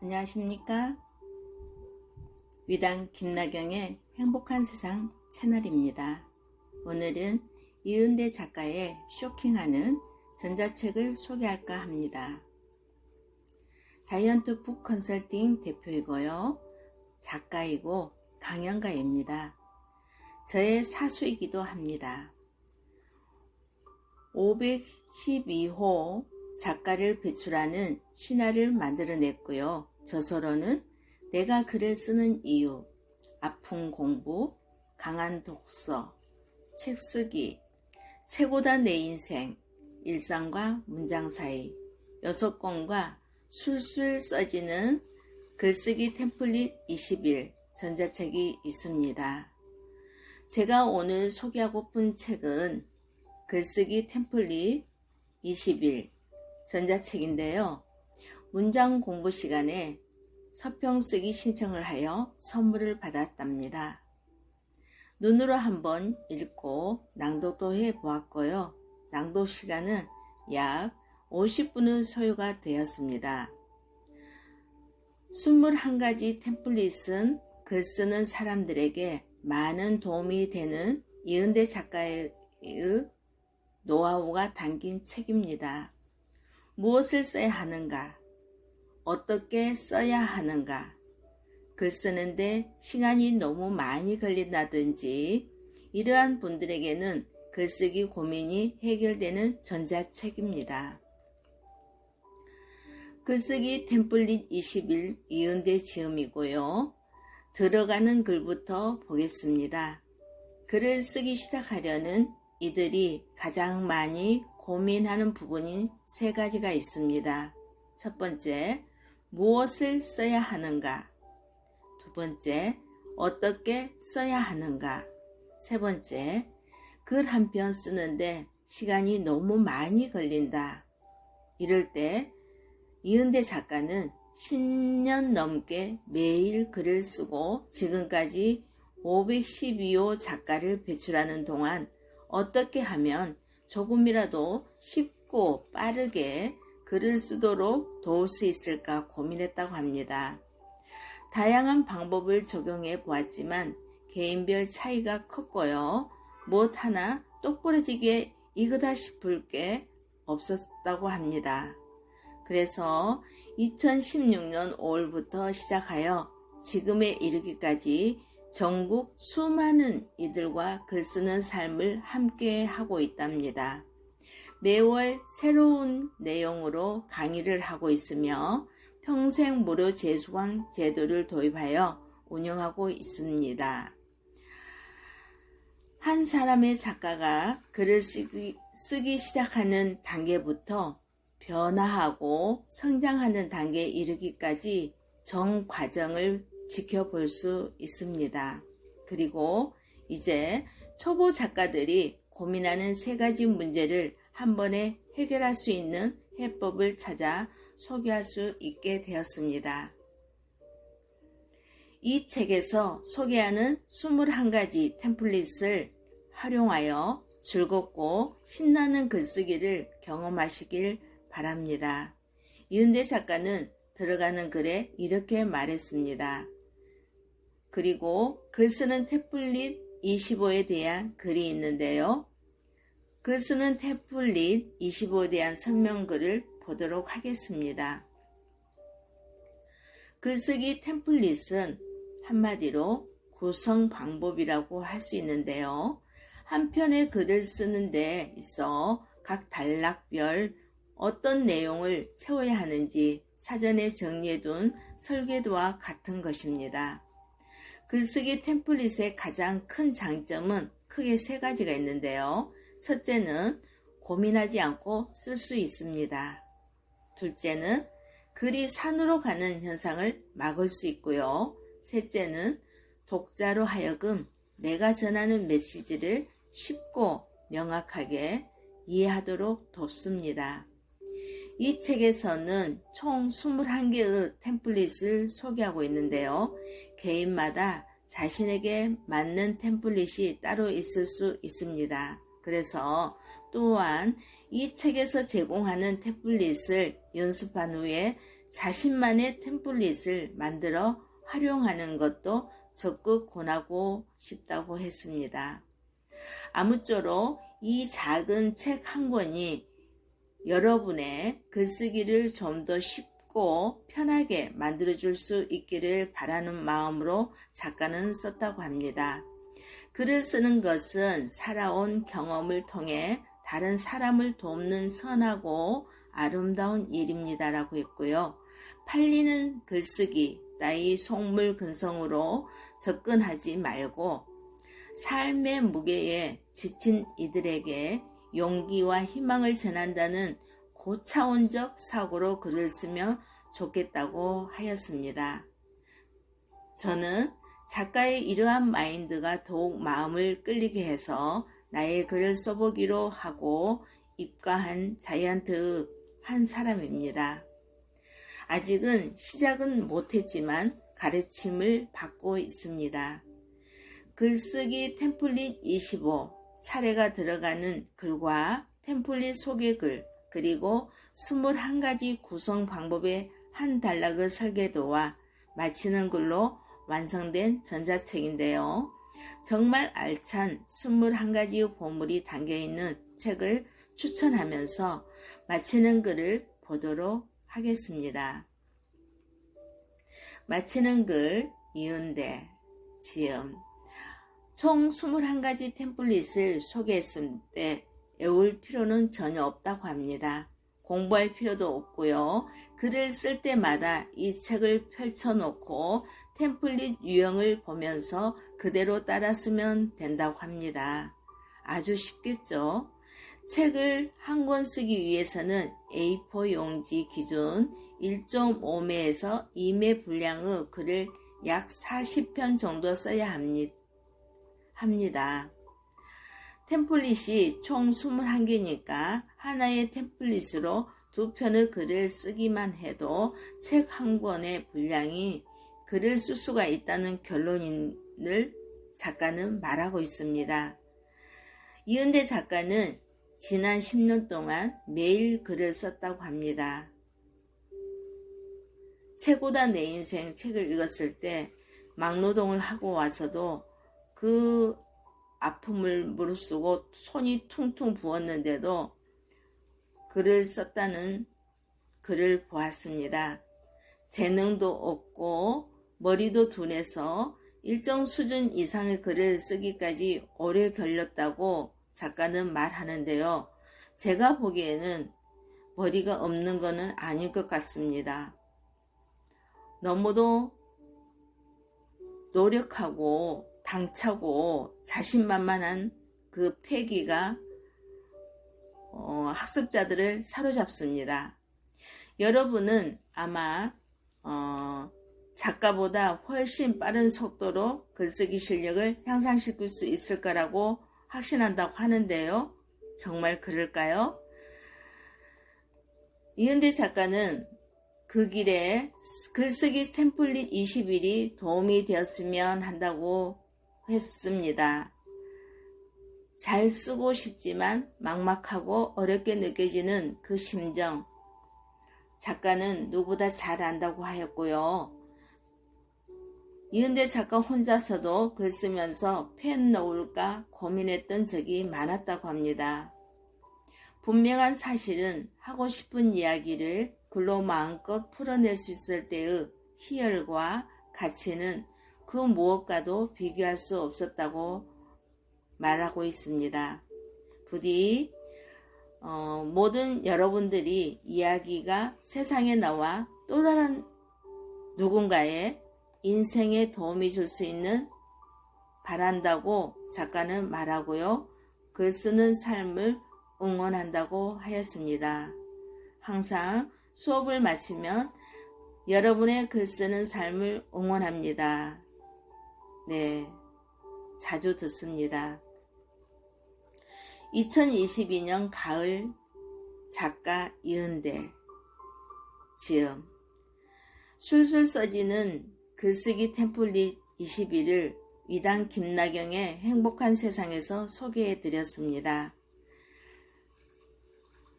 안녕하십니까? 위단 김나경의 행복한 세상 채널입니다. 오늘은 이은대 작가의 쇼킹하는 전자책을 소개할까 합니다. 자이언트 북 컨설팅 대표이고요. 작가이고 강연가입니다. 저의 사수이기도 합니다. 512호 작가를 배출하는 신화를 만들어냈고요. 저서로는 내가 글을 쓰는 이유, 아픈 공부, 강한 독서, 책 쓰기, 최고다 내 인생, 일상과 문장 사이, 6권과 술술 써지는 글쓰기 템플릿 21 전자책이 있습니다. 제가 오늘 소개하고픈 책은 글쓰기 템플릿 21 전자책인데요. 문장 공부 시간에 서평 쓰기 신청을 하여 선물을 받았답니다. 눈으로 한번 읽고 낭독도 해보았고요. 낭독 시간은 약 50분은 소요가 되었습니다. 21가지 템플릿은 글 쓰는 사람들에게 많은 도움이 되는 이은대 작가의 노하우가 담긴 책입니다. 무엇을 써야 하는가? 어떻게 써야 하는가? 글 쓰는데 시간이 너무 많이 걸린다든지 이러한 분들에게는 글쓰기 고민이 해결되는 전자책입니다. 글쓰기 템플릿 21 이은대 지음이고요. 들어가는 글부터 보겠습니다. 글을 쓰기 시작하려는 이들이 가장 많이 고민하는 부분인 3가지가 있습니다. 첫 번째, 무엇을 써야 하는가? 두 번째, 어떻게 써야 하는가? 세 번째, 글 한 편 쓰는데 시간이 너무 많이 걸린다. 이럴 때 이은대 작가는 10년 넘게 매일 글을 쓰고 지금까지 512호 작가를 배출하는 동안 어떻게 하면 조금이라도 쉽고 빠르게 글을 쓰도록 도울 수 있을까 고민했다고 합니다. 다양한 방법을 적용해 보았지만 개인별 차이가 컸고요. 무엇 하나 똑부러지게 이거다 싶을 게 없었다고 합니다. 그래서 2016년 5월부터 시작하여 지금에 이르기까지 전국 수많은 이들과 글쓰는 삶을 함께 하고 있답니다. 매월 새로운 내용으로 강의를 하고 있으며 평생 무료 재수강 제도를 도입하여 운영하고 있습니다. 한 사람의 작가가 글을 쓰기 시작하는 단계부터 변화하고 성장하는 단계에 이르기까지 전 과정을 지켜볼 수 있습니다. 그리고 이제 초보 작가들이 고민하는 3가지 문제를 한 번에 해결할 수 있는 해법을 찾아 소개할 수 있게 되었습니다. 이 책에서 소개하는 21가지 템플릿을 활용하여 즐겁고 신나는 글쓰기를 경험하시길 바랍니다. 이은대 작가는 들어가는 글에 이렇게 말했습니다. 그리고 글 쓰는 템플릿 25에 대한 글이 있는데요. 글 쓰는 템플릿 25에 대한 설명글을 보도록 하겠습니다. 글쓰기 템플릿은 한마디로 구성 방법이라고 할 수 있는데요. 한 편의 글을 쓰는 데 있어 각 단락별 어떤 내용을 채워야 하는지 사전에 정리해둔 설계도와 같은 것입니다. 글쓰기 템플릿의 가장 큰 장점은 크게 3가지가 있는데요. 첫째는 고민하지 않고 쓸 수 있습니다. 둘째는 글이 산으로 가는 현상을 막을 수 있고요. 셋째는 독자로 하여금 내가 전하는 메시지를 쉽고 명확하게 이해하도록 돕습니다. 이 책에서는 총 21개의 템플릿을 소개하고 있는데요. 개인마다 자신에게 맞는 템플릿이 따로 있을 수 있습니다. 그래서 또한 이 책에서 제공하는 템플릿을 연습한 후에 자신만의 템플릿을 만들어 활용하는 것도 적극 권하고 싶다고 했습니다. 아무쪼록 이 작은 책 한 권이 여러분의 글쓰기를 좀 더 쉽고 편하게 만들어줄 수 있기를 바라는 마음으로 작가는 썼다고 합니다. 글을 쓰는 것은 살아온 경험을 통해 다른 사람을 돕는 선하고 아름다운 일입니다라고 했고요. 팔리는 글쓰기 따위 속물근성으로 접근하지 말고 삶의 무게에 지친 이들에게 용기와 희망을 전한다는 고차원적 사고로 글을 쓰면 좋겠다고 하였습니다. 저는 작가의 이러한 마인드가 더욱 마음을 끌리게 해서 나의 글을 써보기로 하고 입가한 자이언트 한 사람입니다. 아직은 시작은 못했지만 가르침을 받고 있습니다. 글쓰기 템플릿 25, 차례가 들어가는 글과 템플릿 소개글, 그리고 21가지 구성 방법의 한 단락의 설계도와 마치는 글로 완성된 전자책인데요. 정말 알찬 21가지의 보물이 담겨있는 책을 추천하면서 마치는 글을 보도록 하겠습니다. 마치는 글 이은대 지음 총 21가지 템플릿을 소개했을 때 외울 필요는 전혀 없다고 합니다. 공부할 필요도 없고요. 글을 쓸 때마다 이 책을 펼쳐놓고 템플릿 유형을 보면서 그대로 따라 쓰면 된다고 합니다. 아주 쉽겠죠? 책을 한 권 쓰기 위해서는 A4 용지 기준 1.5매에서 2매 분량의 글을 약 40편 정도 써야 합니다. 템플릿이 총 21개니까 하나의 템플릿으로 2편의 글을 쓰기만 해도 책 한 권의 분량이 글을 쓸 수가 있다는 결론을 작가는 말하고 있습니다. 이은대 작가는 지난 10년 동안 매일 글을 썼다고 합니다. 최고다 내 인생 책을 읽었을 때 막노동을 하고 와서도 그 아픔을 무릅쓰고 손이 퉁퉁 부었는데도 글을 썼다는 글을 보았습니다. 재능도 없고 머리도 둔해서 일정 수준 이상의 글을 쓰기까지 오래 걸렸다고 작가는 말하는데요. 제가 보기에는 머리가 없는 것은 아닐 것 같습니다. 너무도 노력하고 당차고 자신만만한 그 패기가 학습자들을 사로잡습니다. 여러분은 아마 작가보다 훨씬 빠른 속도로 글쓰기 실력을 향상시킬 수 있을 거라고 확신한다고 하는데요. 정말 그럴까요? 이은대 작가는 그 길에 글쓰기 템플릿 20일이 도움이 되었으면 한다고 했습니다. 잘 쓰고 싶지만 막막하고 어렵게 느껴지는 그 심정, 작가는 누구보다 잘 안다고 하였고요. 이은대 작가 혼자서도 글 쓰면서 펜 놓을까 고민했던 적이 많았다고 합니다. 분명한 사실은 하고 싶은 이야기를 글로 마음껏 풀어낼 수 있을 때의 희열과 가치는 그 무엇과도 비교할 수 없었다고 말하고 있습니다. 부디 모든 여러분들이 이야기가 세상에 나와 또 다른 누군가의 인생에 도움이 줄 수 있는 바란다고 작가는 말하고요. 글 쓰는 삶을 응원한다고 하였습니다. 항상 수업을 마치면 여러분의 글 쓰는 삶을 응원합니다. 네, 자주 듣습니다. 2022년 가을 작가 이은대 지음 술술 써지는 글쓰기 템플릿 21을 위단 김나경의 행복한 세상에서 소개해드렸습니다.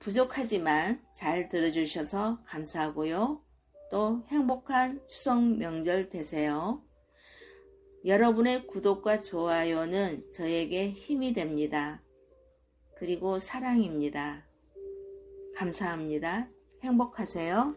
부족하지만 잘 들어주셔서 감사하고요. 또 행복한 추석 명절 되세요. 여러분의 구독과 좋아요는 저에게 힘이 됩니다. 그리고 사랑입니다. 감사합니다. 행복하세요.